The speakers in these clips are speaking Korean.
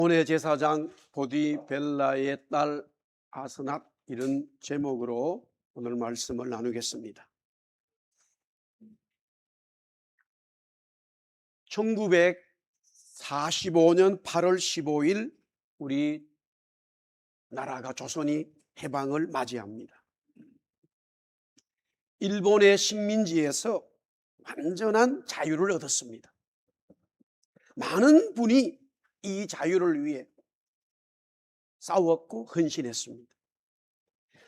본의 제사장 보디벨라의 딸 아스낫, 이런 제목으로 오늘 말씀을 나누겠습니다. 1945년 8월 15일 우리 나라가, 조선이 해방을 맞이합니다. 일본의 식민지에서 완전한 자유를 얻었습니다. 많은 분이 이 자유를 위해 싸웠고 헌신했습니다.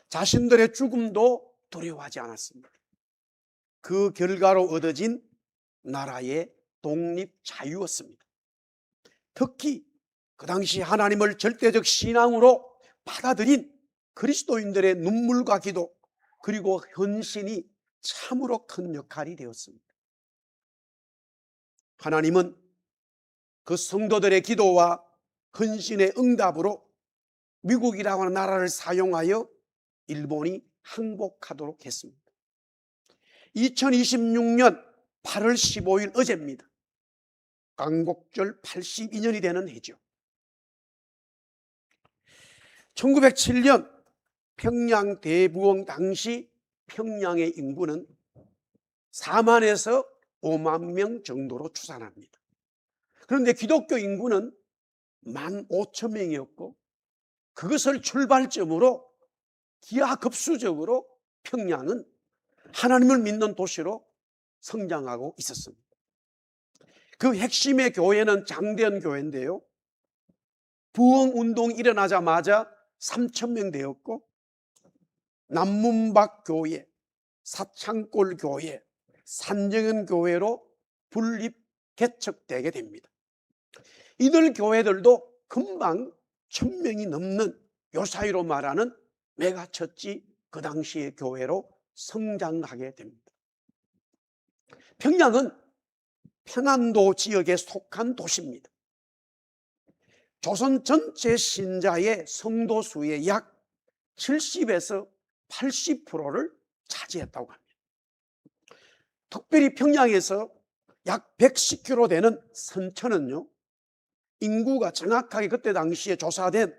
자신들의 죽음도 두려워하지 않았습니다. 그 결과로 얻어진 나라의 독립 자유였습니다. 특히 그 당시 하나님을 절대적 신앙으로 받아들인 그리스도인들의 눈물과 기도, 그리고 헌신이 참으로 큰 역할이 되었습니다. 하나님은 그 성도들의 기도와 헌신의 응답으로 미국이라고 하는 나라를 사용하여 일본이 항복하도록 했습니다. 2026년 8월 15일 어제입니다. 광복절 82년이 되는 해죠. 1907년 평양 대부흥 당시 평양의 인구는 4만에서 5만 명 정도로 추산합니다. 그런데 기독교 인구는 15,000명이었고 그것을 출발점으로 기하급수적으로 평양은 하나님을 믿는 도시로 성장하고 있었습니다. 그 핵심의 교회는 장대현 교회인데요, 부흥운동이 일어나자마자 3,000명 되었고 남문박 교회, 사창골 교회, 산정현 교회로 분립 개척되게 됩니다. 이들 교회들도 금방 1,000명이 넘는 요 사이로 말하는 메가처치, 그 당시의 교회로 성장하게 됩니다. 평양은 평안도 지역에 속한 도시입니다. 조선 전체 신자의 성도 수의 약 70에서 80%를 차지했다고 합니다. 특별히 평양에서 약 110km 되는 선천은요, 인구가 정확하게 그때 당시에 조사된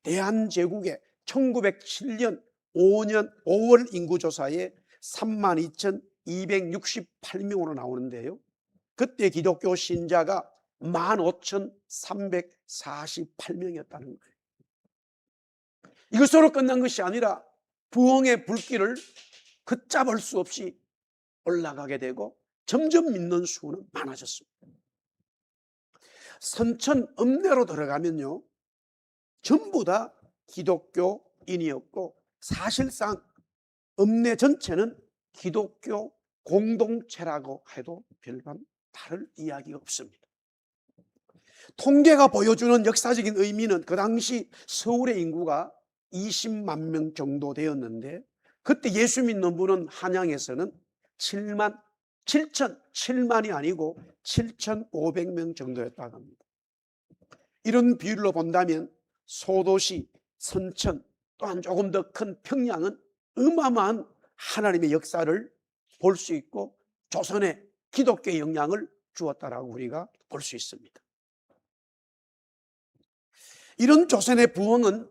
대한제국의 1907년 5월 인구조사에 32,268명으로 나오는데요, 그때 기독교 신자가 15,348명이었다는 거예요. 이것으로 끝난 것이 아니라 부흥의 불길을 걷잡을 수 없이 올라가게 되고 점점 믿는 수는 많아졌습니다. 선천 읍내로 들어가면요, 전부 다 기독교인이었고 사실상 읍내 전체는 기독교 공동체라고 해도 별반 다를 이야기가 없습니다. 통계가 보여주는 역사적인 의미는 그 당시 서울의 인구가 20만 명 정도 되었는데 그때 예수 믿는 분은 한양에서는 7만이 아니고 7,500명 정도였다고 합니다. 이런 비율로 본다면 소도시 선천, 또한 조금 더 큰 평양은 어마어마한 하나님의 역사를 볼 수 있고 조선의 기독교의 영향을 주었다라고 우리가 볼 수 있습니다. 이런 조선의 부흥은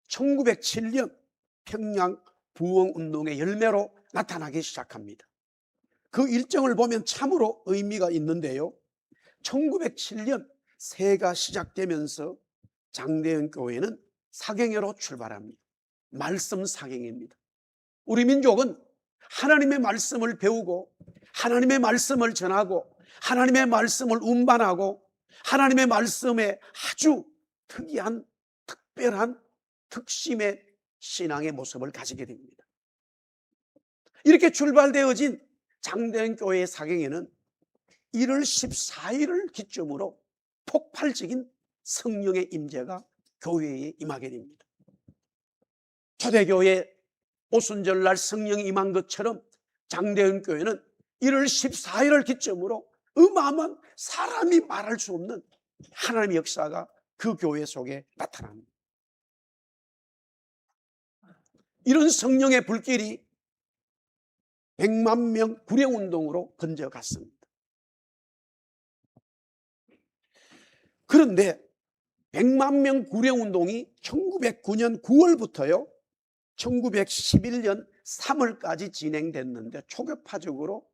1907년 평양 부흥운동의 열매로 나타나기 시작합니다. 그 일정을 보면 참으로 의미가 있는데요, 1907년 새해가 시작되면서 장대현 교회는 사경회로 출발합니다. 말씀 사경회입니다. 우리 민족은 하나님의 말씀을 배우고 하나님의 말씀을 전하고 하나님의 말씀을 운반하고 하나님의 말씀에 아주 특이한 특별한 특심의 신앙의 모습을 가지게 됩니다. 이렇게 출발되어진 장대현 교회의 사경회는 1월 14일을 기점으로 폭발적인 성령의 임재가 교회에 임하게 됩니다. 초대교회 오순절날 성령이 임한 것처럼 장대현 교회는 1월 14일을 기점으로 어마어마한 사람이 말할 수 없는 하나님의 역사가 그 교회 속에 나타납니다. 이런 성령의 불길이 100만 명 구령운동으로 번져갔습니다. 그런데 100만 명 구령운동이 1909년 9월부터요 1911년 3월까지 진행됐는데, 초교파적으로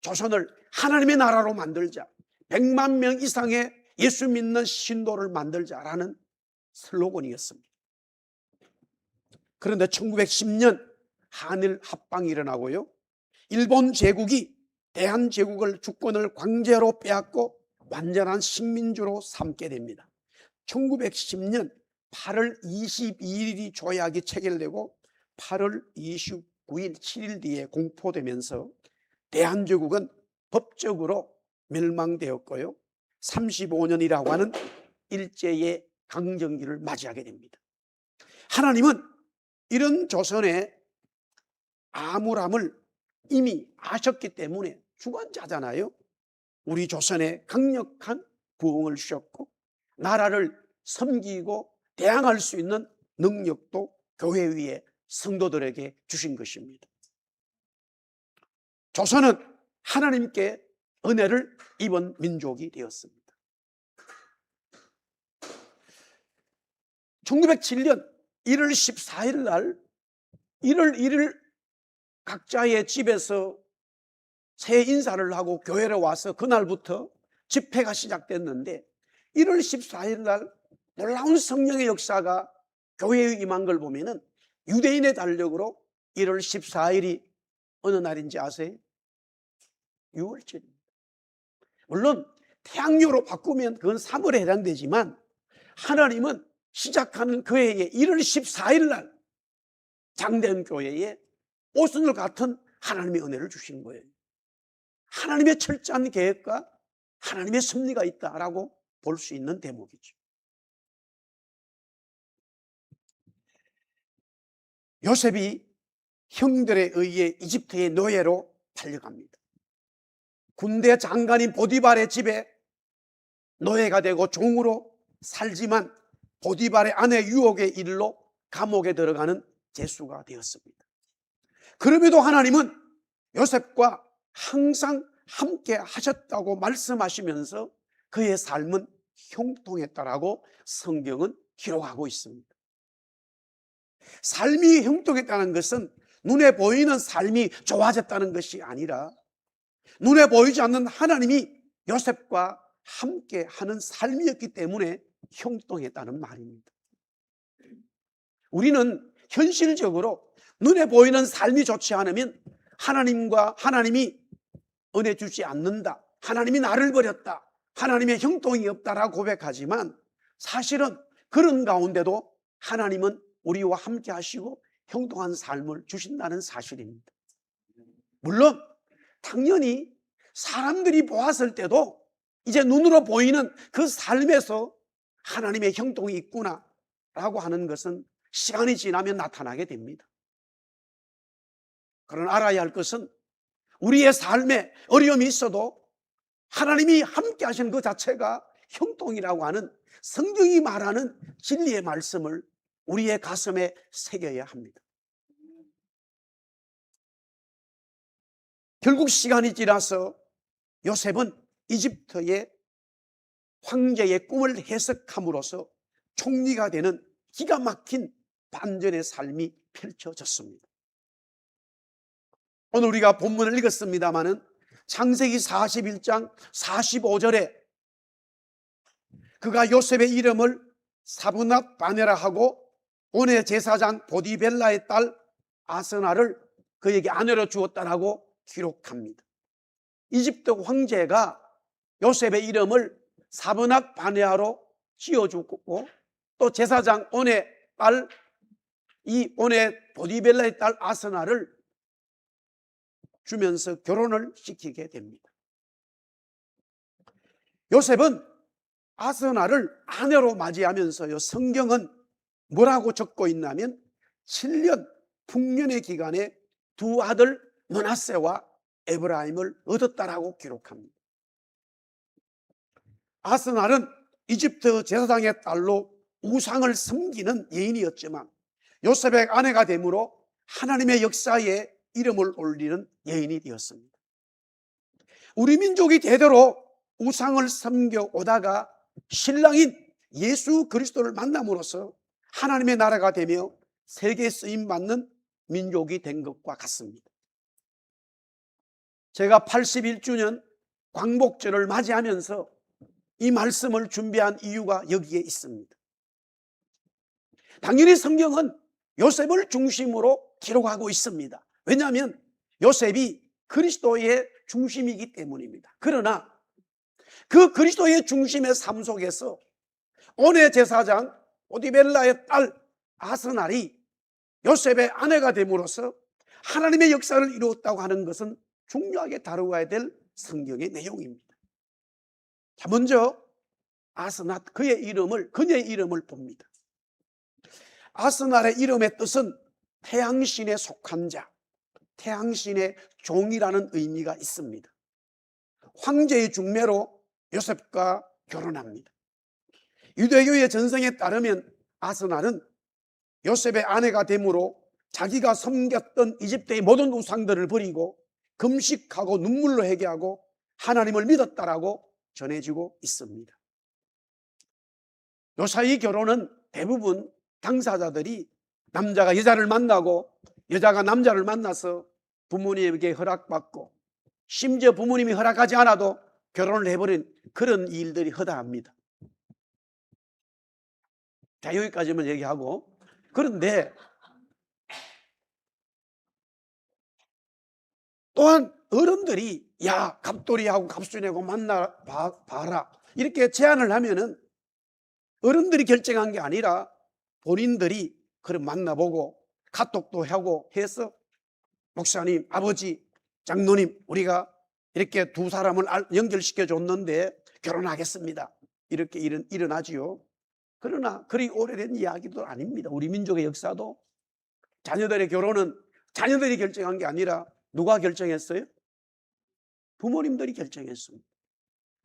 조선을 하나님의 나라로 만들자, 100만 명 이상의 예수 믿는 신도를 만들자라는 슬로건이었습니다. 그런데 1910년 한일 합방이 일어나고요, 일본 제국이 대한제국을 주권을 강제로 빼앗고 완전한 식민주로 삼게 됩니다. 1910년 8월 22일이 조약이 체결되고 8월 29일 7일 뒤에 공포되면서 대한제국은 법적으로 멸망되었고요, 35년이라고 하는 일제의 강점기를 맞이하게 됩니다. 하나님은 이런 조선의 암울함을 이미 아셨기 때문에, 주관자잖아요. 우리 조선에 강력한 부흥을 주셨고 나라를 섬기고 대항할 수 있는 능력도 교회 위에 성도들에게 주신 것입니다. 조선은 하나님께 은혜를 입은 민족이 되었습니다. 1907년 1월 14일 날 1월 1일 각자의 집에서 새해 인사를 하고 교회로 와서 그날부터 집회가 시작됐는데, 1월 14일 날 놀라운 성령의 역사가 교회에 임한 걸 보면은 유대인의 달력으로 1월 14일이 어느 날인지 아세요? 6월절입니다. 물론 태양요로 바꾸면 그건 3월에 해당되지만, 하나님은 시작하는 그 해에 1월 14일 날 장대한 교회에 오순절 같은 하나님의 은혜를 주신 거예요. 하나님의 철저한 계획과 하나님의 섭리가 있다라고 볼 수 있는 대목이죠. 요셉이 형들에 의해 이집트의 노예로 팔려갑니다. 군대 장관인 보디발의 집에 노예가 되고 종으로 살지만 보디발의 아내 유혹의 일로 감옥에 들어가는 죄수가 되었습니다. 그럼에도 하나님은 요셉과 항상 함께 하셨다고 말씀하시면서 그의 삶은 형통했다라고 성경은 기록하고 있습니다. 삶이 형통했다는 것은 눈에 보이는 삶이 좋아졌다는 것이 아니라, 눈에 보이지 않는 하나님이 요셉과 함께 하는 삶이었기 때문에 형통했다는 말입니다. 우리는 현실적으로 눈에 보이는 삶이 좋지 않으면 하나님이 은혜 주지 않는다, 하나님이 나를 버렸다, 하나님의 형통이 없다라고 고백하지만, 사실은 그런 가운데도 하나님은 우리와 함께 하시고 형통한 삶을 주신다는 사실입니다. 물론 당연히 사람들이 보았을 때도 이제 눈으로 보이는 그 삶에서 하나님의 형통이 있구나라고 하는 것은 시간이 지나면 나타나게 됩니다. 그러나 알아야 할 것은, 우리의 삶에 어려움이 있어도 하나님이 함께 하시는 그 자체가 형통이라고 하는 성경이 말하는 진리의 말씀을 우리의 가슴에 새겨야 합니다. 결국 시간이 지나서 요셉은 이집트의 황제의 꿈을 해석함으로써 총리가 되는 기가 막힌 반전의 삶이 펼쳐졌습니다. 오늘 우리가 본문을 읽었습니다마는 창세기 41장 45절에 그가 요셉의 이름을 사브낫 바네라 하고 온의 제사장 보디벨라의 딸 아스나를 그에게 아내로 주었다라고 기록합니다. 이집트 황제가 요셉의 이름을 사브낫 바네아로 지어주고, 또 제사장 온의 딸, 이 온의 보디벨라의 딸 아스나를 주면서 결혼을 시키게 됩니다. 요셉은 아스나를 아내로 맞이하면서요, 성경은 뭐라고 적고 있냐면 7년 풍년의 기간에 두 아들 므낫세와 에브라임을 얻었다라고 기록합니다. 아스나는 이집트 제사장의 딸로 우상을 섬기는 여인이었지만 요셉의 아내가 되므로 하나님의 역사에 이름을 올리는 여인이 되었습니다. 우리 민족이 대대로 우상을 섬겨 오다가 신랑인 예수 그리스도를 만남으로써 하나님의 나라가 되며 세계 쓰임 받는 민족이 된 것과 같습니다. 제가 81주년 광복절을 맞이하면서 이 말씀을 준비한 이유가 여기에 있습니다. 당연히 성경은 요셉을 중심으로 기록하고 있습니다. 왜냐하면 요셉이 그리스도의 중심이기 때문입니다. 그러나 그 그리스도의 중심의 삶 속에서 온의 제사장 보디벨라의 딸 아스날이 요셉의 아내가 됨으로써 하나님의 역사를 이루었다고 하는 것은 중요하게 다루어야 될 성경의 내용입니다. 자, 먼저 아스낫, 그녀의 이름을 봅니다. 아스날의 이름의 뜻은 태양신에 속한 자, 태양신의 종이라는 의미가 있습니다. 황제의 중매로 요셉과 결혼합니다. 유대교의 전성에 따르면 아스날은 요셉의 아내가 되므로 자기가 섬겼던 이집트의 모든 우상들을 버리고 금식하고 눈물로 회개하고 하나님을 믿었다라고 전해지고 있습니다. 요사이 결혼은 대부분 당사자들이 남자가 여자를 만나고 여자가 남자를 만나서 부모님에게 허락받고 심지어 부모님이 허락하지 않아도 결혼을 해버린 그런 일들이 허다합니다. 자, 여기까지만 얘기하고, 그런데 또한 어른들이 야, 갑돌이하고 갑순이하고 만나 봐라 이렇게 제안을 하면은 어른들이 결정한 게 아니라 본인들이 그럼 만나보고 카톡도 하고 해서 목사님, 아버지, 장로님, 우리가 이렇게 두 사람을 연결시켜 줬는데 결혼하겠습니다. 이렇게 일어나지요. 그러나 그리 오래된 이야기도 아닙니다. 우리 민족의 역사도 자녀들의 결혼은 자녀들이 결정한 게 아니라 누가 결정했어요? 부모님들이 결정했습니다.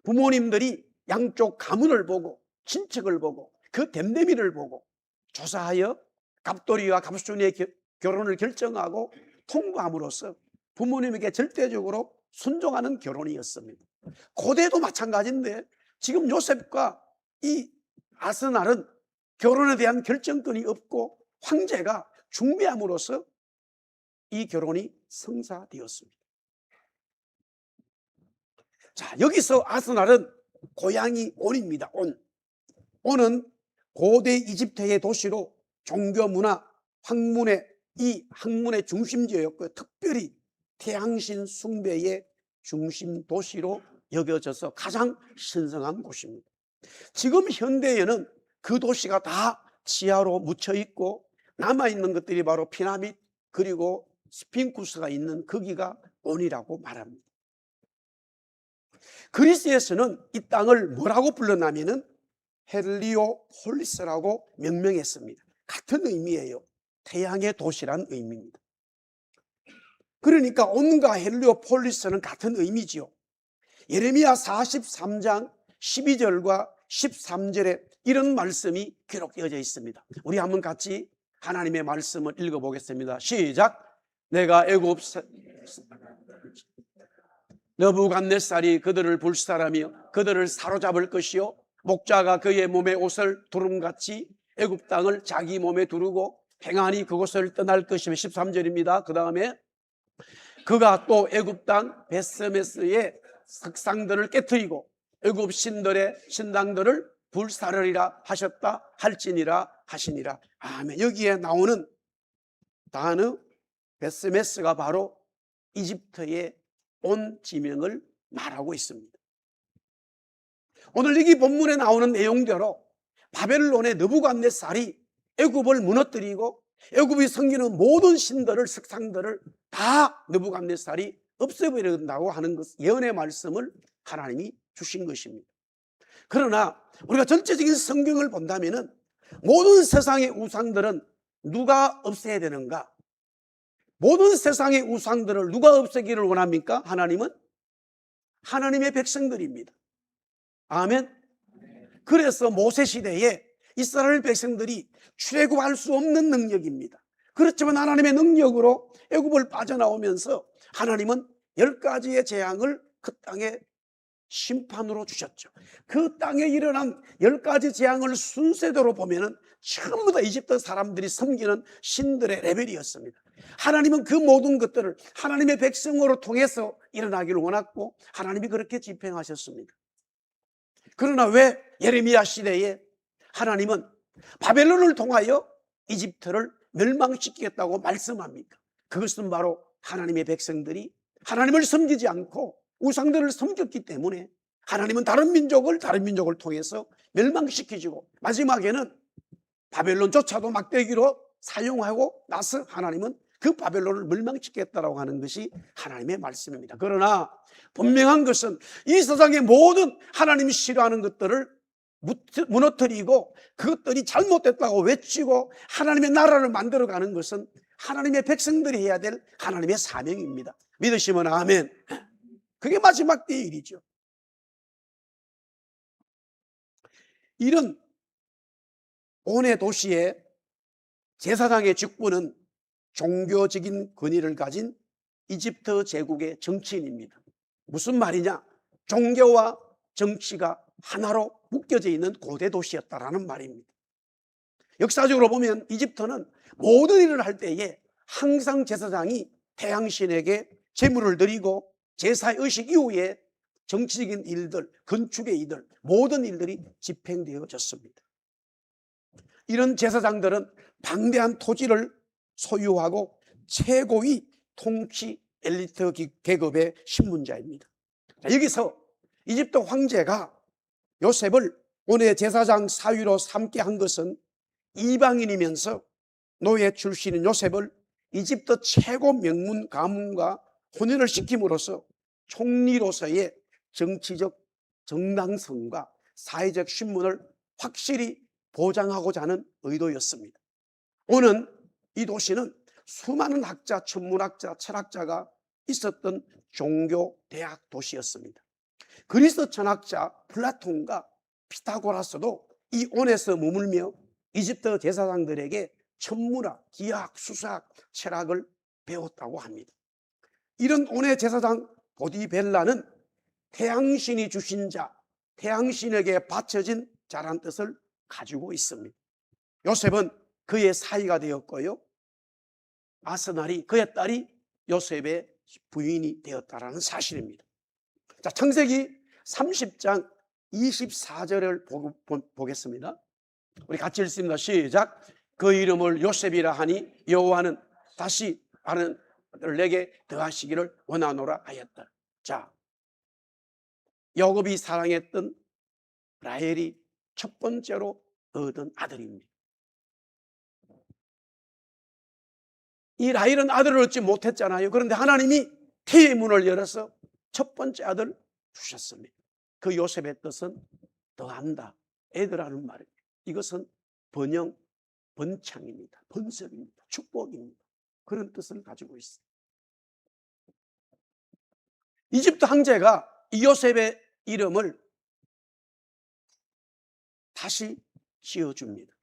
부모님들이 양쪽 가문을 보고 친척을 보고 그 됨됨이를 보고 조사하여 갑돌이와 갑순이의 결혼을 결정하고 통보함으로써 부모님에게 절대적으로 순종하는 결혼이었습니다. 고대도 마찬가지인데 지금 요셉과 이 아스날은 결혼에 대한 결정권이 없고 황제가 중매함으로써 이 결혼이 성사되었습니다. 자, 여기서 아스날은 고향이 온입니다. 온은 고대 이집트의 도시로 종교 문화, 학문의 중심지였고요. 특별히 태양신 숭배의 중심 도시로 여겨져서 가장 신성한 곳입니다. 지금 현대에는 그 도시가 다 지하로 묻혀 있고 남아있는 것들이 바로 피라미드 그리고 스핑쿠스가 있는 거기가 온이라고 말합니다. 그리스에서는 이 땅을 뭐라고 불렀냐면은 헬리오폴리스라고 명명했습니다. 같은 의미예요. 태양의 도시란 의미입니다. 그러니까 온과 헬리오폴리스는 같은 의미지요. 예레미야 43장 12절과 13절에 이런 말씀이 기록되어져 있습니다. 우리 한번 같이 하나님의 말씀을 읽어보겠습니다. 시작. 내가 애굽 느부갓네살이 그들을 불살하며 그들을 사로잡을 것이요 목자가 그의 몸에 옷을 두름같이 애굽 땅을 자기 몸에 두르고 평안히 그곳을 떠날 것이며 13절입니다. 그 다음에 그가 또 애굽 땅 베스메스의 석상들을 깨트리고 애굽 신들의 신당들을 불사르리라 하셨다 할지니라 하시니라. 아멘. 여기에 나오는 단어 베스메스가 바로 이집트의 온 지명을 말하고 있습니다. 오늘 여기 본문에 나오는 내용대로 바벨론의 느부갓네살이 애굽을 무너뜨리고 애굽이 섬기는 모든 신들을 석상들을 다 느부갓네살이 없애버린다고 하는 것, 예언의 말씀을 하나님이 주신 것입니다. 그러나 우리가 전체적인 성경을 본다면은 모든 세상의 우상들은 누가 없애야 되는가? 모든 세상의 우상들을 누가 없애기를 원합니까? 하나님은 하나님의 백성들입니다. 아멘. 그래서 모세 시대에 이스라엘 백성들이 출애굽할 수 없는 능력입니다. 그렇지만 하나님의 능력으로 애굽을 빠져나오면서 하나님은 10가지의 재앙을 그 땅에 심판으로 주셨죠. 그 땅에 일어난 10가지 재앙을 순서대로 보면은 전부 다 이집트 사람들이 섬기는 신들의 레벨이었습니다. 하나님은 그 모든 것들을 하나님의 백성으로 통해서 일어나기를 원했고 하나님이 그렇게 집행하셨습니다. 그러나 왜 예레미야 시대에 하나님은 바벨론을 통하여 이집트를 멸망시키겠다고 말씀합니까? 그것은 바로 하나님의 백성들이 하나님을 섬기지 않고 우상들을 섬겼기 때문에 하나님은 다른 민족을 통해서 멸망시키시고 마지막에는 바벨론조차도 막대기로 사용하고 나서 하나님은 그 바벨론을 멸망시키겠다라고 하는 것이 하나님의 말씀입니다. 그러나 분명한 것은 이 세상의 모든 하나님이 싫어하는 것들을 무너뜨리고 그것들이 잘못됐다고 외치고 하나님의 나라를 만들어가는 것은 하나님의 백성들이 해야 될 하나님의 사명입니다. 믿으시면 아멘. 그게 마지막 때의 일이죠. 이런 온의 도시의 제사장의 직분은 종교적인 권위를 가진 이집트 제국의 정치인입니다. 무슨 말이냐? 종교와 정치가 하나로 묶여져 있는 고대 도시였다라는 말입니다. 역사적으로 보면 이집트는 모든 일을 할 때에 항상 제사장이 태양신에게 제물을 드리고 제사의 의식 이후에 정치적인 일들, 건축의 일들, 모든 일들이 집행되어졌습니다. 이런 제사장들은 방대한 토지를 소유하고 최고위 통치 엘리트 계급의 신분자입니다. 여기서 이집트 황제가 요셉을 온의 제사장 사위로 삼게 한 것은 이방인이면서 노예 출신인 요셉을 이집트 최고 명문 가문과 혼인을 시킴으로써 총리로서의 정치적 정당성과 사회적 신분을 확실히 보장하고자 하는 의도였습니다. 오는 이 도시는 수많은 학자, 천문학자, 철학자가 있었던 종교 대학 도시였습니다. 그리스 천학자 플라톤과 피타고라스도 이 온에서 머물며 이집트 제사장들에게 천문학, 기하학, 수사학, 철학을 배웠다고 합니다. 이런 온의 제사장 보디벨라는 태양신이 주신 자, 태양신에게 바쳐진 자란 뜻을 가지고 있습니다. 요셉은 그의 사위가 되었고요, 아스날이 그의 딸이 요셉의 부인이 되었다라는 사실입니다. 자, 창세기 30장 24절을 보겠습니다. 우리 같이 읽습니다. 시작. 그 이름을 요셉이라 하니 여호와는 다시 아는 내게 더하시기를 원하노라 하였다. 자, 야곱이 사랑했던 라헬이 첫 번째로 얻은 아들입니다. 이 라헬은 아들을 얻지 못했잖아요. 그런데 하나님이 태의 문을 열어서 첫 번째 아들 주셨습니다. 그 요셉의 뜻은 더한다, 애들하는 말입니다. 이것은 번영, 번창입니다. 번석입니다. 축복입니다. 그런 뜻을 가지고 있습니다. 이집트 황제가 이 요셉의 이름을 다시 지어줍니다.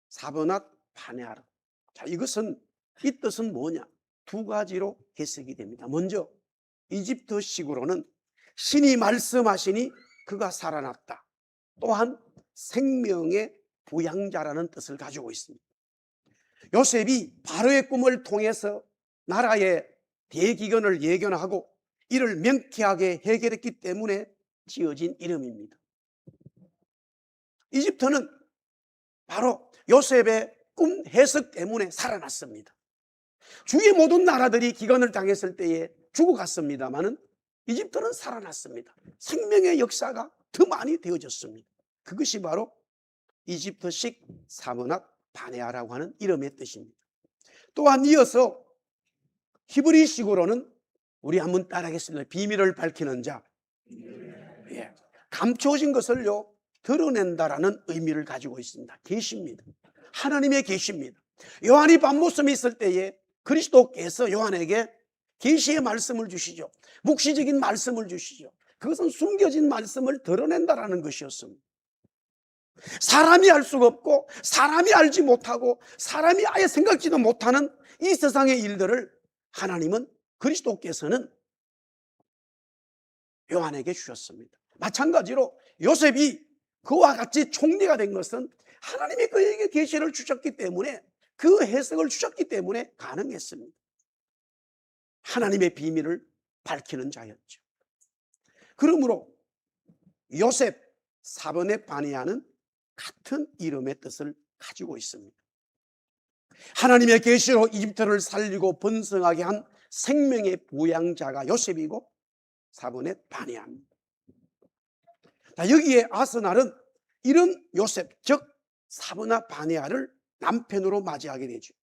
사브낫 파네아르. 자, 이것은 이 뜻은 뭐냐? 두 가지로 해석이 됩니다. 먼저 이집트식으로는 신이 말씀하시니 그가 살아났다. 또한 생명의 부양자라는 뜻을 가지고 있습니다. 요셉이 바로의 꿈을 통해서 나라의 대기근을 예견하고 이를 명쾌하게 해결했기 때문에 지어진 이름입니다. 이집트는 바로 요셉의 꿈 해석 때문에 살아났습니다. 주위의 모든 나라들이 기근을 당했을 때에 죽어갔습니다마는 이집트는 살아났습니다. 생명의 역사가 더 많이 되어졌습니다. 그것이 바로 이집트식 사브낫 파네아라고 하는 이름의 뜻입니다. 또한 이어서 히브리식으로는 우리 한번 따라하겠습니다. 비밀을 밝히는 자. 예. 감춰진 것을요 드러낸다라는 의미를 가지고 있습니다. 계시입니다. 하나님의 계시입니다. 요한이 밤모섬에 있을 때에 그리스도께서 요한에게 계시의 말씀을 주시죠. 묵시적인 말씀을 주시죠. 그것은 숨겨진 말씀을 드러낸다라는 것이었습니다. 사람이 알 수가 없고 사람이 알지 못하고 사람이 아예 생각지도 못하는 이 세상의 일들을 하나님은 그리스도께서는 요한에게 주셨습니다. 마찬가지로 요셉이 그와 같이 총리가 된 것은 하나님이 그에게 계시를 주셨기 때문에, 그 해석을 주셨기 때문에 가능했습니다. 하나님의 비밀을 밝히는 자였죠. 그러므로 요셉, 사번의 바니아는 같은 이름의 뜻을 가지고 있습니다. 하나님의 계시로 이집트를 살리고 번성하게 한 생명의 부양자가 요셉이고 사번의 바니아입니다. 여기에 아스날은 이런 요셉, 즉 사번아 바니아를 남편으로 맞이하게 되죠.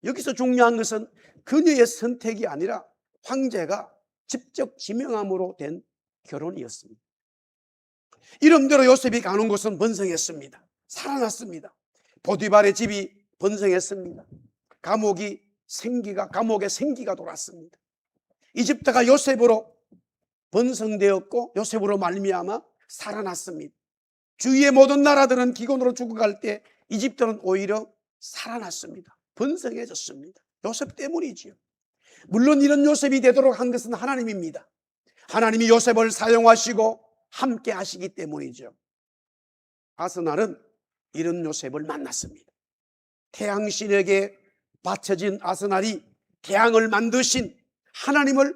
여기서 중요한 것은 그녀의 선택이 아니라 황제가 직접 지명함으로 된 결혼이었습니다. 이름대로 요셉이 가는 곳은 번성했습니다. 살아났습니다. 보디발의 집이 번성했습니다. 감옥의 생기가 돌았습니다. 이집트가 요셉으로 번성되었고 요셉으로 말미암아 살아났습니다. 주위의 모든 나라들은 기근으로 죽어갈 때 이집트는 오히려 살아났습니다. 번성해졌습니다. 요셉 때문이지요. 물론 이런 요셉이 되도록 한 것은 하나님입니다. 하나님이 요셉을 사용하시고 함께 하시기 때문이죠. 아스날은 이런 요셉을 만났습니다. 태양신에게 바쳐진 아스날이 태양을 만드신 하나님을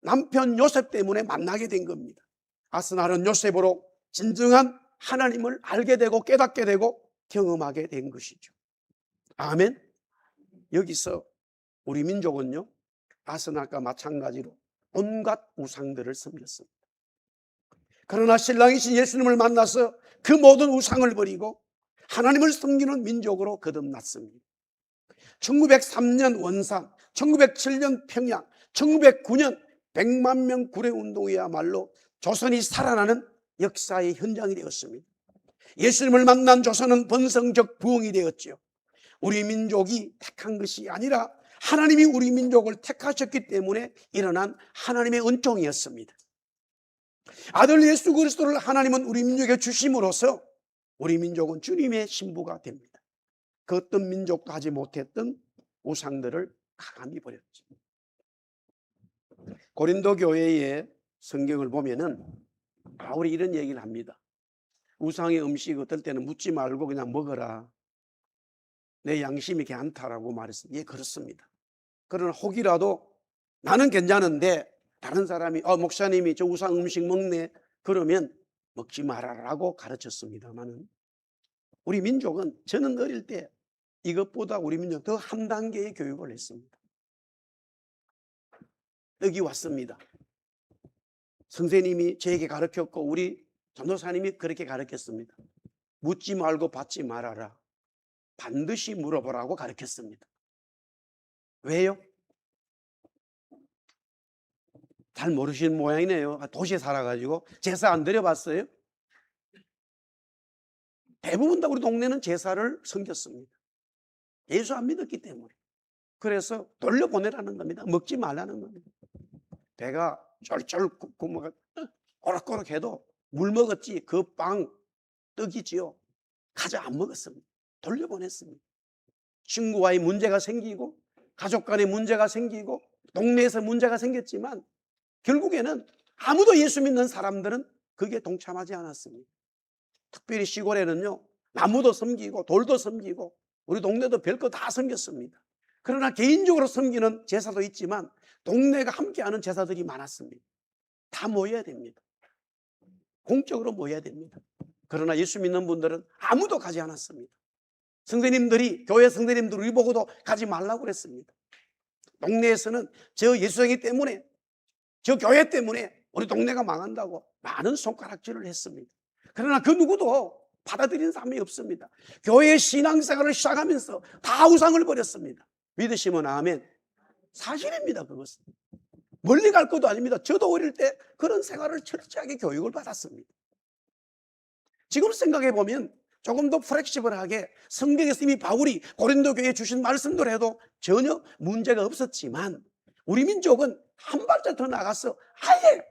남편 요셉 때문에 만나게 된 겁니다. 아스날은 요셉으로 진정한 하나님을 알게 되고 깨닫게 되고 경험하게 된 것이죠. 아멘. 여기서 우리 민족은요, 아스날과 마찬가지로 온갖 우상들을 섬겼습니다. 그러나 신랑이신 예수님을 만나서 그 모든 우상을 버리고 하나님을 섬기는 민족으로 거듭났습니다. 1903년 원산, 1907년 평양, 1909년 100만 명 구례운동이야말로 조선이 살아나는 역사의 현장이 되었습니다. 예수님을 만난 조선은 번성적 부흥이 되었죠. 우리 민족이 택한 것이 아니라 하나님이 우리 민족을 택하셨기 때문에 일어난 하나님의 은총이었습니다. 아들 예수 그리스도를 하나님은 우리 민족에 주심으로써 우리 민족은 주님의 신부가 됩니다. 그 어떤 민족도 하지 못했던 우상들을 가감히 버렸죠. 고린도 교회의 성경을 보면은 바울이 이런 얘기를 합니다. 우상의 음식 어떨 때는 묻지 말고 그냥 먹어라. 내 양심이 괜찮다라고 말했습니다. 예, 그렇습니다. 그러나 혹이라도 나는 괜찮은데 다른 사람이 목사님이 저 우상 음식 먹네 그러면 먹지 말아라고 가르쳤습니다만은 우리 민족은, 저는 어릴 때 이것보다 우리 민족 더 한 단계의 교육을 했습니다. 떡이 왔습니다. 선생님이 저에게 가르쳤고 우리 전도사님이 그렇게 가르쳤습니다. 묻지 말고 받지 말아라. 반드시 물어보라고 가르쳤습니다. 왜요? 잘 모르시는 모양이네요. 도시에 살아가지고 제사 안 드려봤어요? 대부분 다 우리 동네는 제사를 섬겼습니다. 예수 안 믿었기 때문에. 그래서 돌려보내라는 겁니다. 먹지 말라는 겁니다. 배가 쫄쫄 굶어가 꼬락꼬락 해도 물 먹었지 그 빵 떡이지요. 가져 안 먹었습니다. 돌려보냈습니다. 친구와의 문제가 생기고 가족 간의 문제가 생기고 동네에서 문제가 생겼지만 결국에는 아무도 예수 믿는 사람들은 거기에 동참하지 않았습니다. 특별히 시골에는요, 나무도 섬기고 돌도 섬기고 우리 동네도 별거 다 섬겼습니다. 그러나 개인적으로 섬기는 제사도 있지만 동네가 함께하는 제사들이 많았습니다. 다 모여야 됩니다. 공적으로 모여야 됩니다. 그러나 예수 믿는 분들은 아무도 가지 않았습니다. 선생님들이, 교회 선생님들이 우리 보고도 가지 말라고 그랬습니다. 동네에서는 저 예수쟁이 때문에, 저 교회 때문에 우리 동네가 망한다고 많은 손가락질을 했습니다. 그러나 그 누구도 받아들이는 사람이 없습니다. 교회 신앙생활을 시작하면서 다 우상을 버렸습니다. 믿으시면 아멘. 사실입니다. 그것은 멀리 갈 것도 아닙니다. 저도 어릴 때 그런 생활을 철저하게 교육을 받았습니다. 지금 생각해 보면 조금 더 플렉시블하게 성경에서 이미 바울이 고린도 교회에 주신 말씀들 해도 전혀 문제가 없었지만 우리 민족은 한 발짝 더 나가서 아예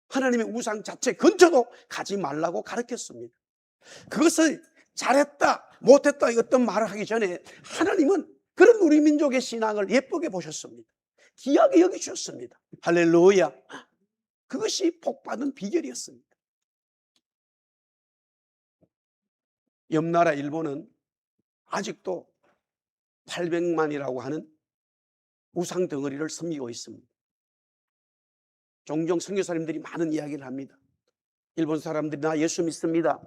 하나님의 우상 자체 근처도 가지 말라고 가르쳤습니다. 그것을 잘했다 못했다 어떤 말을 하기 전에 하나님은 그런 우리 민족의 신앙을 예쁘게 보셨습니다. 귀하게 여기셨습니다. 할렐루야. 그것이 복받은 비결이었습니다. 옆나라 일본은 아직도 800만이라고 하는 우상 덩어리를 섬기고 있습니다. 종종 선교사님들이 많은 이야기를 합니다. 일본 사람들이 나 예수 믿습니다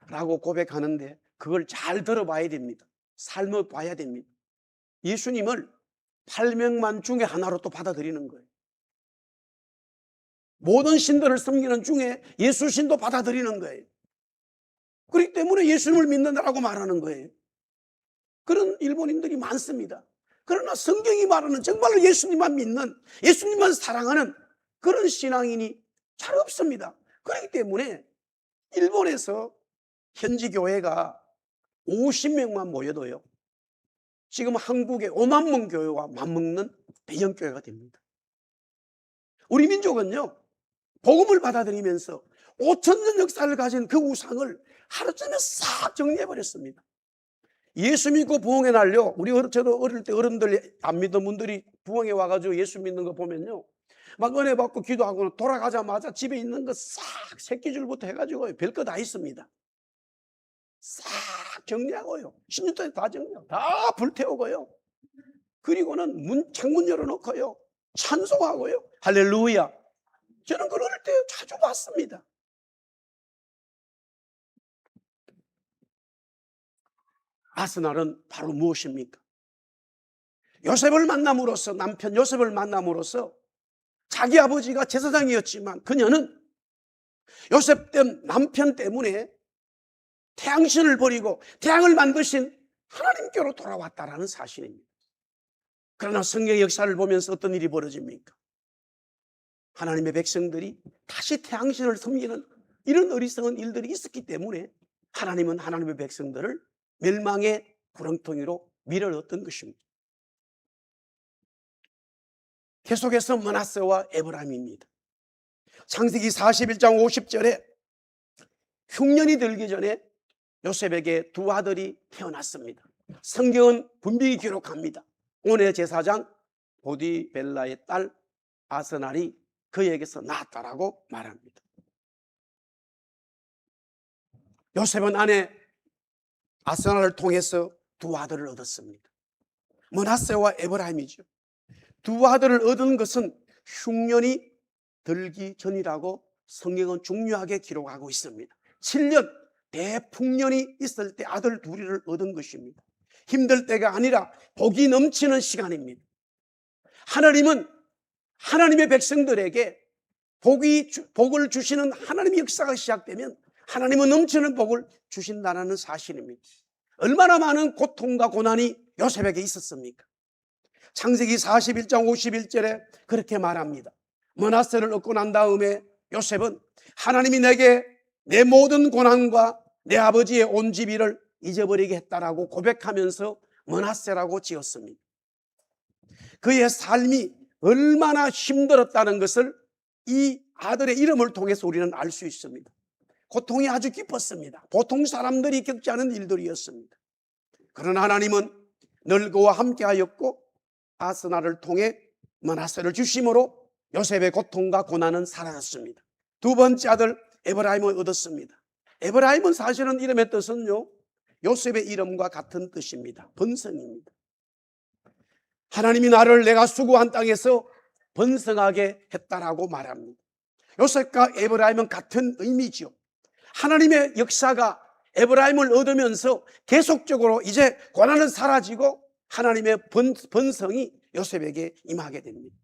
라고 고백하는데 그걸 잘 들어봐야 됩니다. 삶을 봐야 됩니다. 예수님을 800만 중에 하나로 또 받아들이는 거예요. 모든 신들을 섬기는 중에 예수 신도 받아들이는 거예요. 그렇기 때문에 예수님을 믿는다라고 말하는 거예요. 그런 일본인들이 많습니다. 그러나 성경이 말하는 정말로 예수님만 믿는, 예수님만 사랑하는 그런 신앙인이 잘 없습니다. 그렇기 때문에 일본에서 현지 교회가 50명만 모여도요, 지금 한국의 5만 명 교회와 맞먹는 대형 교회가 됩니다. 우리 민족은요, 복음을 받아들이면서 5,000년 역사를 가진 그 우상을 하루쯤에 싹 정리해버렸습니다. 예수 믿고 부흥의 날요, 저도 어릴 때 어른들 안 믿던 분들이 부흥에 와가지고 예수 믿는 거 보면요, 막 은혜 받고 기도하고 돌아가자마자 집에 있는 거 싹 새끼줄부터 해가지고 별거 다 있습니다. 싹 정리하고요, 10년 동안 다 정리하고 다 불태우고요, 그리고는 창문 열어놓고요, 찬송하고요, 할렐루야. 저는 그걸 어릴 때 자주 봤습니다. 아스날은 바로 무엇입니까? 요셉을 만남으로써, 남편 요셉을 만남으로써 자기 아버지가 제사장이었지만 그녀는 요셉 남편 때문에 태양신을 버리고 태양을 만드신 하나님께로 돌아왔다라는 사실입니다. 그러나 성경의 역사를 보면서 어떤 일이 벌어집니까? 하나님의 백성들이 다시 태양신을 섬기는 이런 어리석은 일들이 있었기 때문에 하나님은 하나님의 백성들을 멸망의 구렁텅이로 밀어넣었던 것입니다. 계속해서 므낫세와 에브라임입니다. 창세기 41장 50절에 흉년이 들기 전에 요셉에게 두 아들이 태어났습니다. 성경은 분명히 기록합니다. 온의 제사장 보디벨라의 딸 아스날이 그에게서 낳았다라고 말합니다. 요셉은 아내 아스날을 통해서 두 아들을 얻었습니다. 므낫세와 에브라임이죠. 두 아들을 얻은 것은 흉년이 들기 전이라고 성경은 중요하게 기록하고 있습니다. 7년 대풍년이 있을 때 아들 둘이를 얻은 것입니다. 힘들 때가 아니라 복이 넘치는 시간입니다. 하나님은 하나님의 백성들에게 복을 주시는 하나님의 역사가 시작되면 하나님은 넘치는 복을 주신다는 사실입니다. 얼마나 많은 고통과 고난이 요셉에게 있었습니까? 창세기 41장 51절에 그렇게 말합니다. 므낫세를 얻고 난 다음에 요셉은 하나님이 내게 내 모든 고난과 내 아버지의 온 집이를 잊어버리게 했다라고 고백하면서 므낫세라고 지었습니다. 그의 삶이 얼마나 힘들었다는 것을 이 아들의 이름을 통해서 우리는 알 수 있습니다. 고통이 아주 깊었습니다. 보통 사람들이 겪지 않은 일들이었습니다. 그러나 하나님은 늘 그와 함께하였고 아스날을 통해 므낫세를 주심으로 요셉의 고통과 고난은 사라졌습니다. 두 번째 아들 에브라임을 얻었습니다. 에브라임은 사실은 이름의 뜻은요, 요셉의 이름과 같은 뜻입니다. 번성입니다. 하나님이 나를 내가 수고한 땅에서 번성하게 했다라고 말합니다. 요셉과 에브라임은 같은 의미죠. 하나님의 역사가 에브라임을 얻으면서 계속적으로 이제 고난은 사라지고 하나님의 번성이 요셉에게 임하게 됩니다.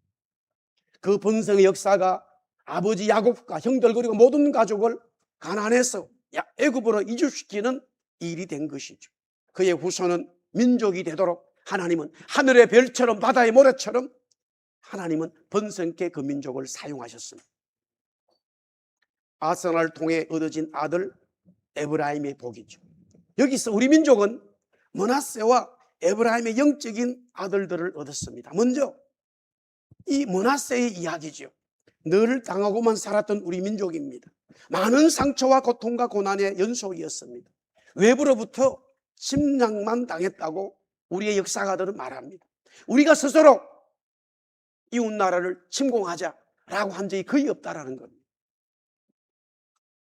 그 번성의 역사가 아버지 야곱과 형들 그리고 모든 가족을 가나안에서 애굽으로 이주시키는 일이 된 것이죠. 그의 후손은 민족이 되도록 하나님은 하늘의 별처럼 바다의 모래처럼 하나님은 번성케 그 민족을 사용하셨습니다. 아스날을 통해 얻어진 아들 에브라임의 복이죠. 여기서 우리 민족은 므낫세와 에브라임의 영적인 아들들을 얻었습니다. 먼저 이 므낫세의 이야기죠. 늘 당하고만 살았던 우리 민족입니다. 많은 상처와 고통과 고난의 연속이었습니다. 외부로부터 침략만 당했다고 우리의 역사가들은 말합니다. 우리가 스스로 이웃나라를 침공하자 라고 한 적이 거의 없다라는 겁니다.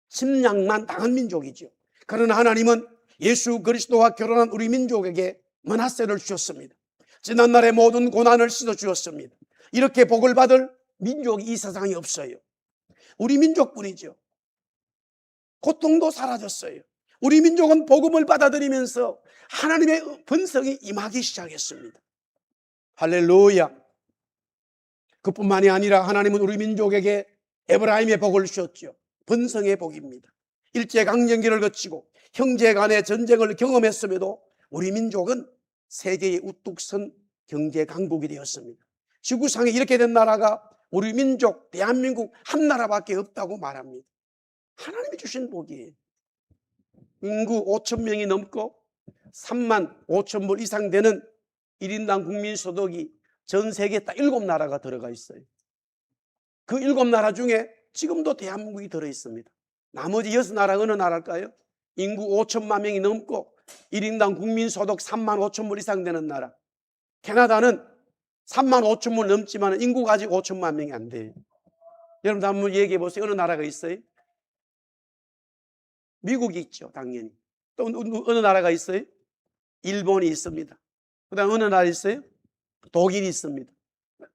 침략만 당한 민족이죠. 그러나 하나님은 예수 그리스도와 결혼한 우리 민족에게 므낫세를 주셨습니다. 지난날의 모든 고난을 씻어 주었습니다. 이렇게 복을 받을 민족이 이 세상에 없어요. 우리 민족뿐이죠. 고통도 사라졌어요. 우리 민족은 복음을 받아들이면서 하나님의 번성이 임하기 시작했습니다. 할렐루야. 그뿐만이 아니라 하나님은 우리 민족에게 에브라임의 복을 주셨죠. 번성의 복입니다. 일제강점기를 거치고 형제 간의 전쟁을 경험했음에도 우리 민족은 세계에 우뚝 선 경제 강국이 되었습니다. 지구상에 이렇게 된 나라가 우리 민족 대한민국 한 나라밖에 없다고 말합니다. 하나님이 주신 복이에요. 인구 5천 명이 넘고 3만 5천 불 이상 되는 1인당 국민소득이 전 세계에 딱 7나라가 들어가 있어요. 그 7나라 중에 지금도 대한민국이 들어있습니다. 나머지 6나라 어느 나라일까요? 인구 5천만 명이 넘고 1인당 국민소득 3만 5천 불 이상 되는 나라. 캐나다는 3만 5천 불 넘지만 인구가 아직 5천만 명이 안 돼요. 여러분 한번 얘기해 보세요. 어느 나라가 있어요? 미국이 있죠, 당연히. 또 어느 나라가 있어요? 일본이 있습니다. 그 다음 어느 나라 있어요? 독일이 있습니다.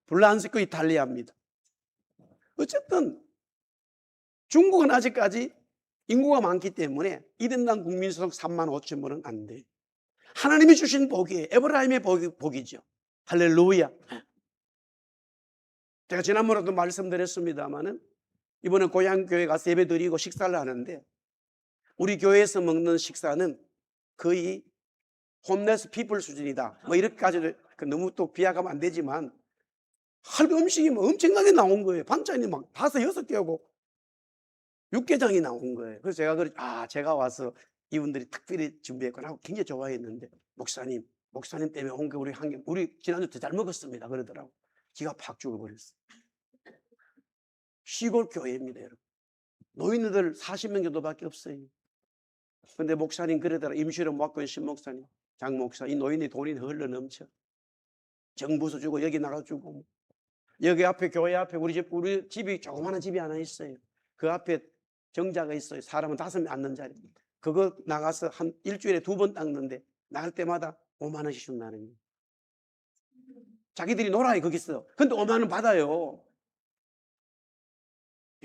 프랑스 있고 이탈리아입니다. 어쨌든 중국은 아직까지 인구가 많기 때문에 1인당 국민소득 3만 5천 불은 안 돼요. 하나님이 주신 복이에요. 에브라임의 복이죠. 할렐루야. 제가 지난번에도 말씀드렸습니다마는 이번에 고향교회 가서 예배 드리고 식사를 하는데 우리 교회에서 먹는 식사는 거의 홈레스 피플 수준이다. 뭐 이렇게까지 너무 또 비하가면 안 되지만 할 음식이 뭐 엄청나게 나온 거예요. 반찬이 막 5, 6개하고 육개장이 나온 거예요. 그래서 제가 와서 이분들이 특별히 준비했구나 하고 굉장히 좋아했는데 목사님 때문에 온 거 우리 지난주 더 잘 먹었습니다 그러더라고. 기가 팍 죽어버렸어요. 시골 교회입니다, 여러분. 노인들 40명 정도밖에 없어요. 근데 목사님 그러더라. 임시로 맡고 있는 신목사님, 장목사, 이 노인이 돈이 흘러 넘쳐. 정부서 주고 여기 나가주고 여기 앞에 교회 앞에 우리 집이 조그마한 집이 하나 있어요. 그 앞에 정자가 있어요. 사람은 5명 앉는 자리. 그거 나가서 한 일주일에 2번 닦는데 나갈 때마다 5만 원씩 준다는 거예요. 자기들이 놀아요 거기서. 근데 5만 원 받아요.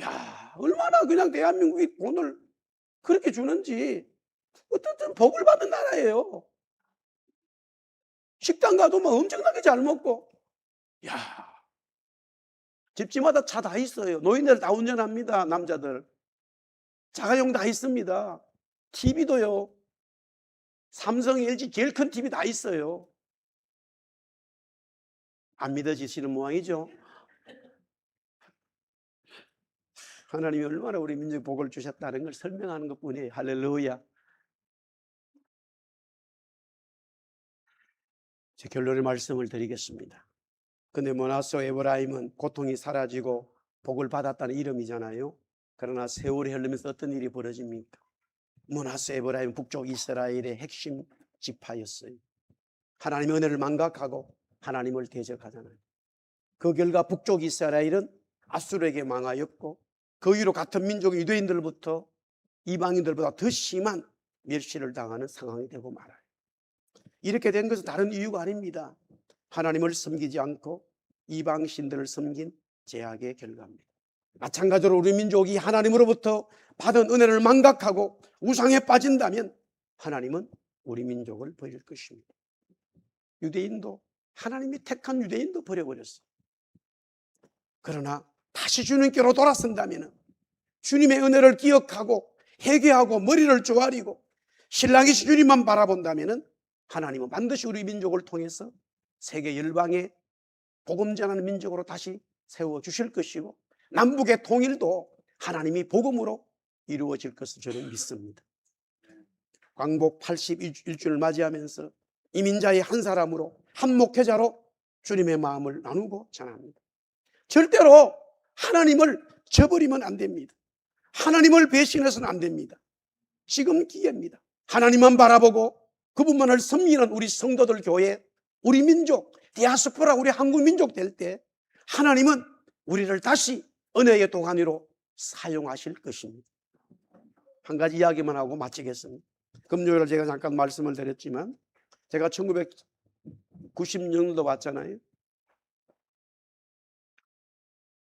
야, 얼마나 그냥 대한민국이 돈을 그렇게 주는지. 어쨌든 복을 받은 나라예요. 식당 가도 막 엄청나게 잘 먹고. 야, 집집마다 차 다 있어요. 노인들 다 운전합니다. 남자들. 자가용 다 있습니다. TV도요. 삼성, LG 제일 큰 TV 다 있어요. 안 믿어지시는 모양이죠. 하나님이 얼마나 우리 민족 복을 주셨다는 걸 설명하는 것뿐이에요. 할렐루야. 제 결론의 말씀을 드리겠습니다. 근데 므낫세 에브라임은 고통이 사라지고 복을 받았다는 이름이잖아요. 그러나 세월이 흐르면서 어떤 일이 벌어집니까? 므낫세 에브라임 북쪽 이스라엘의 핵심 지파였어요. 하나님의 은혜를 망각하고 하나님을 대적하잖아요. 그 결과 북쪽 이스라엘은 아수르에게 망하였고 그 위로 같은 민족의 유대인들부터 이방인들보다 더 심한 멸시를 당하는 상황이 되고 말아요. 이렇게 된 것은 다른 이유가 아닙니다. 하나님을 섬기지 않고 이방신들을 섬긴 죄악의 결과입니다. 마찬가지로 우리 민족이 하나님으로부터 받은 은혜를 망각하고 우상에 빠진다면 하나님은 우리 민족을 버릴 것입니다. 유대인도 하나님이 택한 유대인도 버려버렸어요. 그러나 다시 주님께로 돌아선다면 주님의 은혜를 기억하고 회개하고 머리를 조아리고 신랑이신 주님만 바라본다면 하나님은 반드시 우리 민족을 통해서 세계 열방의 복음 전하는 민족으로 다시 세워주실 것이고 남북의 통일도 하나님이 복음으로 이루어질 것을 저는 믿습니다. 광복 81주를 맞이하면서 이민자의 한 사람으로 한 목회자로 주님의 마음을 나누고 전합니다. 절대로 하나님을 저버리면 안 됩니다. 하나님을 배신해서는 안 됩니다. 지금 기회입니다. 하나님만 바라보고 그분만을 섬기는 우리 성도들 교회, 우리 민족, 디아스포라 우리 한국 민족 될 때 하나님은 우리를 다시 은혜의 도가니로 사용하실 것입니다. 한 가지 이야기만 하고 마치겠습니다. 금요일에 제가 잠깐 말씀을 드렸지만 제가 1990년도 왔잖아요.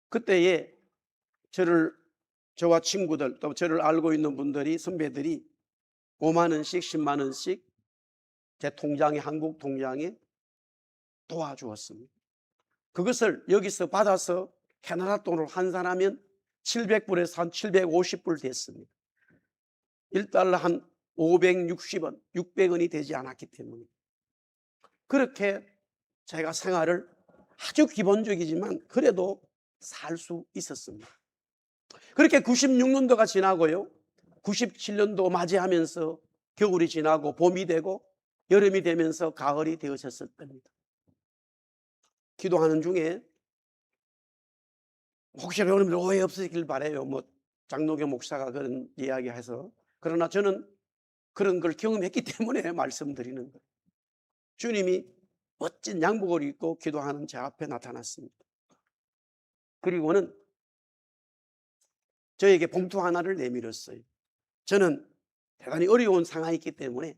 그때에 저와 친구들 또 저를 알고 있는 분들이 선배들이 5만 원씩 10만 원씩 제 통장에 한국 통장에 도와주었습니다. 그것을 여기서 받아서 캐나다 돈으로 환산하면 700불에서 한 750불 됐습니다. 1달러 한 560원, 600원이 되지 않았기 때문에 그렇게 제가 생활을 아주 기본적이지만 그래도 살 수 있었습니다. 그렇게 96년도가 지나고요. 97년도 맞이하면서 겨울이 지나고 봄이 되고 여름이 되면서 가을이 되어졌을 때입니다. 기도하는 중에 혹시 여러분들 오해 없으시길 바라요. 장로교 목사가 그런 이야기해서. 그러나 저는 그런 걸 경험했기 때문에 말씀드리는 거예요. 주님이 멋진 양복을 입고 기도하는 제 앞에 나타났습니다. 그리고는 저에게 봉투 하나를 내밀었어요. 저는 대단히 어려운 상황이 있기 때문에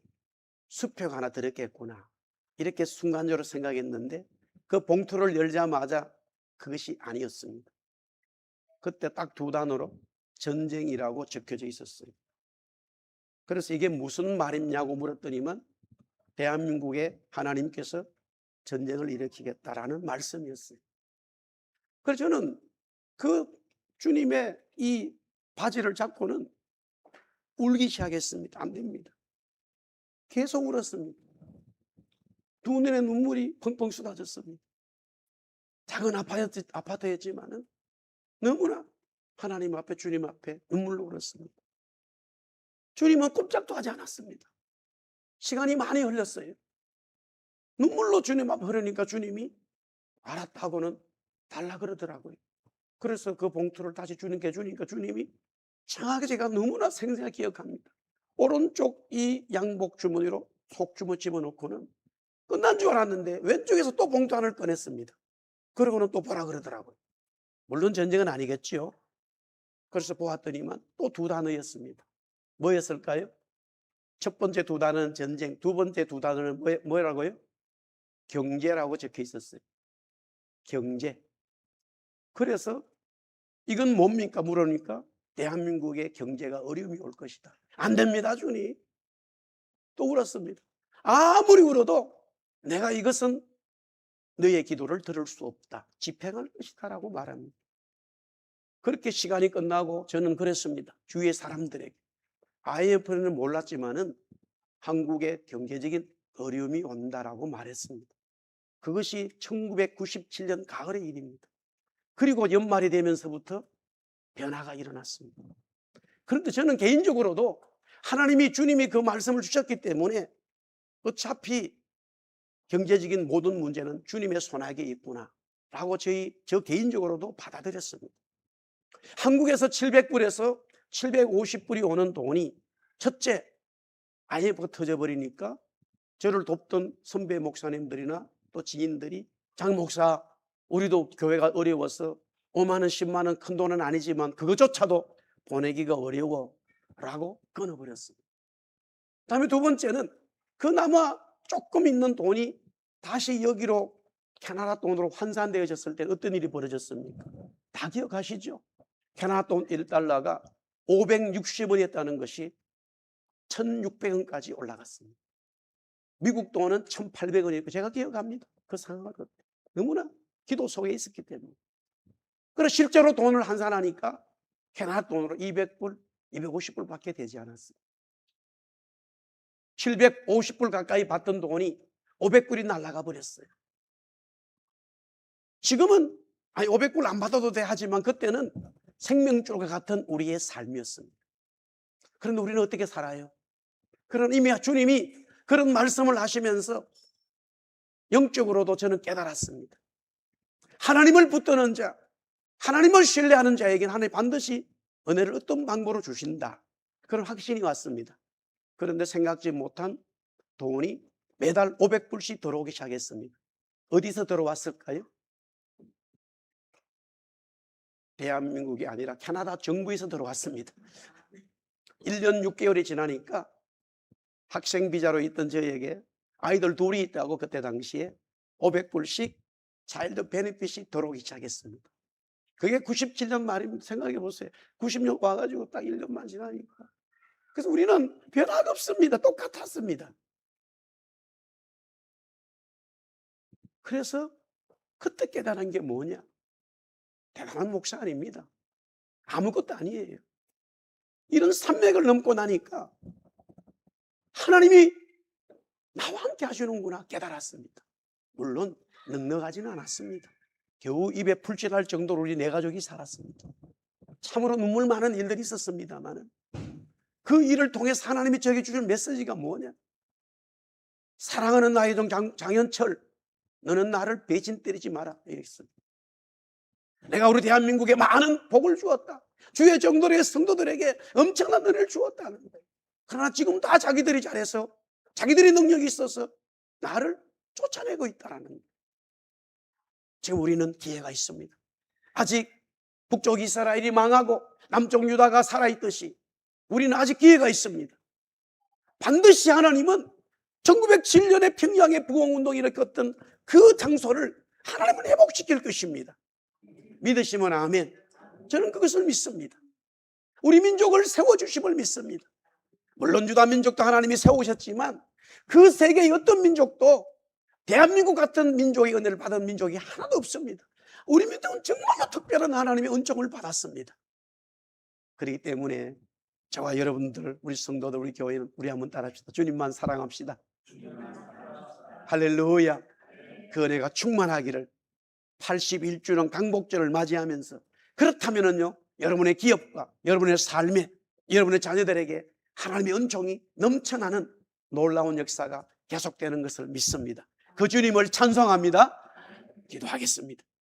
수표가 하나 들었겠구나 이렇게 순간적으로 생각했는데 그 봉투를 열자마자 그것이 아니었습니다. 그때 딱 두 단어로 전쟁이라고 적혀져 있었어요. 그래서 이게 무슨 말이냐고 물었더니만 대한민국에 하나님께서 전쟁을 일으키겠다라는 말씀이었어요. 그래서 저는 그 주님의 이 바지를 잡고는 울기 시작했습니다. 안 됩니다. 계속 울었습니다. 두 눈에 눈물이 펑펑 쏟아졌습니다. 작은 아파트였지만은 너무나 하나님 앞에 주님 앞에 눈물로 울었습니다. 주님은 꼼짝도 하지 않았습니다. 시간이 많이 흘렀어요. 눈물로 주님 앞에 흐르니까 주님이 알았다고는 달라 그러더라고요. 그래서 그 봉투를 다시 주님께 주니까 주님이 정확하게 제가 너무나 생생하게 기억합니다. 오른쪽 이 양복 주머니로 속주머 집어넣고는 끝난 줄 알았는데 왼쪽에서 또 봉투 하나를 꺼냈습니다. 그러고는 또 보라 그러더라고요. 물론 전쟁은 아니겠지요. 그래서 보았더니만 또 두 단어였습니다. 뭐였을까요? 첫 번째 두 단어는 전쟁, 두 번째 두 단어는 뭐라고요? 경제라고 적혀 있었어요. 경제. 그래서 이건 뭡니까? 물으니까 대한민국의 경제가 어려움이 올 것이다. 안 됩니다, 주님. 또 울었습니다. 아무리 울어도 내가 이것은 너의 기도를 들을 수 없다. 집행할 것이다 라고 말합니다. 그렇게 시간이 끝나고 저는 그랬습니다. 주위의 사람들에게. IMF는 몰랐지만은 한국의 경제적인 어려움이 온다라고 말했습니다. 그것이 1997년 가을의 일입니다. 그리고 연말이 되면서부터 변화가 일어났습니다. 그런데 저는 개인적으로도 하나님이 주님이 그 말씀을 주셨기 때문에 어차피 경제적인 모든 문제는 주님의 손아귀에 있구나 라고 저 개인적으로도 받아들였습니다. 한국에서 700불에서 750불이 오는 돈이 첫째 IMF가 터져버리니까 저를 돕던 선배 목사님들이나 또 지인들이 장 목사 우리도 교회가 어려워서 5만 원 10만 원 큰 돈은 아니지만 그것조차도 보내기가 어려워 라고 끊어버렸습니다. 다음에 두 번째는 그나마 조금 있는 돈이 다시 여기로 캐나다 돈으로 환산되어졌을 때 어떤 일이 벌어졌습니까? 다 기억하시죠? 캐나다 돈 1달러가 560원이었다는 것이 1600원까지 올라갔습니다. 미국 돈은 1800원이었고 제가 기억합니다. 그 상황을 너무나 기도 속에 있었기 때문에. 그래서 실제로 돈을 환산하니까 캐나다 돈으로 200불, 250불 밖에 되지 않았어요. 750불 가까이 받던 돈이 500불이 날아가 버렸어요. 지금은 500불 안 받아도 돼 하지만 그때는 생명줄과 같은 우리의 삶이었습니다. 그런데 우리는 어떻게 살아요? 그런 이미 주님이 그런 말씀을 하시면서 영적으로도 저는 깨달았습니다. 하나님을 붙드는 자, 하나님을 신뢰하는 자에게는 하나님 반드시 은혜를 어떤 방법으로 주신다. 그런 확신이 왔습니다. 그런데 생각지 못한 돈이 매달 500불씩 들어오기 시작했습니다. 어디서 들어왔을까요? 대한민국이 아니라 캐나다 정부에서 들어왔습니다. 1년 6개월이 지나니까 학생 비자로 있던 저에게 아이들 둘이 있다고 그때 당시에 500불씩 차일드 베네핏이 들어오기 시작했습니다. 그게 97년 말입니다. 생각해 보세요. 90년 와가지고 딱 1년만 지나니까. 그래서 우리는 변화가 없습니다. 똑같았습니다. 그래서 그때 깨달은 게 뭐냐? 대단한 목사 아닙니다. 아무것도 아니에요. 이런 산맥을 넘고 나니까 하나님이 나와 함께 하시는구나 깨달았습니다. 물론 넉넉하지는 않았습니다. 겨우 입에 풀칠할 정도로 우리 네 가족이 살았습니다. 참으로 눈물 많은 일들이 있었습니다만 그 일을 통해서 하나님이 저에게 주신 메시지가 뭐냐? 사랑하는 나의 종 장현철, 너는 나를 배신 때리지 마라. 이랬습니다. 내가 우리 대한민국에 많은 복을 주었다. 주의 정도의 성도들에게 엄청난 은혜를 주었다는 거예요. 그러나 지금 다 자기들이 잘해서 자기들이 능력이 있어서 나를 쫓아내고 있다는 거예요. 지금 우리는 기회가 있습니다. 아직 북쪽 이스라엘이 망하고 남쪽 유다가 살아있듯이 우리는 아직 기회가 있습니다. 반드시 하나님은 1907년에 평양의 부흥운동이 일으켰던 그 장소를 하나님은 회복시킬 것입니다. 믿으시면 아멘. 저는 그것을 믿습니다. 우리 민족을 세워주심을 믿습니다. 물론 유다 민족도 하나님이 세우셨지만 그 세계의 어떤 민족도 대한민국 같은 민족의 은혜를 받은 민족이 하나도 없습니다. 우리 민족은 정말로 특별한 하나님의 은총을 받았습니다. 그렇기 때문에 저와 여러분들, 우리 성도들, 우리 교회는 우리 한번 따라합시다. 주님만 사랑합시다. 할렐루야. 그 은혜가 충만하기를 81주년 강복절을 맞이하면서 그렇다면은요, 여러분의 기업과 여러분의 삶에 여러분의 자녀들에게 하나님의 은총이 넘쳐나는 놀라운 역사가 계속되는 것을 믿습니다. 그 주님을 찬송합니다. 기도하겠습니다.